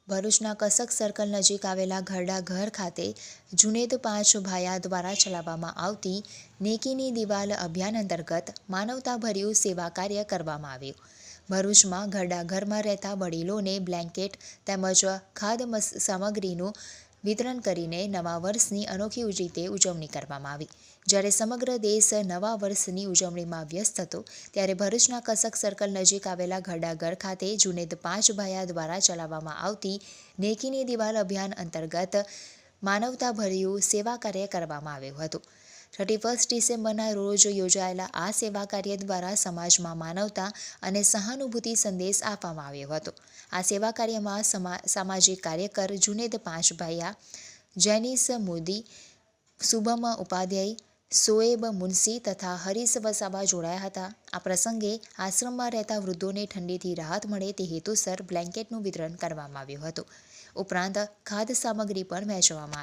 ભરૂચના કસક સર્કલ નજીક આવેલા ઘરડા ઘર ખાતે જુનેદ પાંચ ભાયા દ્વારા ચલાવવામાં આવતી નેકીની દિવાલ અભિયાન અંતર્ગત માનવતાભર્યું સેવા કાર્ય કરવામાં આવ્યું. ભરૂચમાં ઘરડા ઘરમાં રહેતા વડીલોને બ્લેન્કેટ તેમજ ખાદ્ય સામગ્રીનું વિતરણ કરીને નવા વર્ષની અનોખી રીતે ઉજવણી કરવામાં આવી. જ્યારે સમગ્ર દેશ નવા વર્ષની ઉજવણીમાં વ્યસ્ત હતો, ત્યારે ભરૂચના કસક સર્કલ નજીક આવેલા ઘરડા ઘર ખાતે જુનેદ પાંચ ભાયા દ્વારા ચલાવવામાં આવતી નેકીની દિવાલ અભિયાન અંતર્ગત માનવતાભર્યું સેવા કાર્ય કરવામાં આવ્યું હતું. 31 ડિસેમ્બરના રોજ યોજાયેલા આ સેવા કાર્ય દ્વારા સમાજમાં માનવતા અને સહાનુભૂતિ સંદેશ આપવામાં આવ્યો હતો. આ સેવા કાર્યમાં સામાજિક કાર્યકર જુનેદ પાંચ ભાયા, જેનિસ મોદી, શુભમ ઉપાધ્યાય, શોએબ મુનશી તથા હરીશ વસાવા જોડાયા હતા. આ પ્રસંગે આશ્રમમાં રહેતા વૃદ્ધોને ઠંડીથી રાહત મળે તે હેતુસર બ્લેન્કેટનું વિતરણ કરવામાં આવ્યું હતું. ઉપરાંત ખાદ્ય સામગ્રી પણ વહેંચવામાં આવી.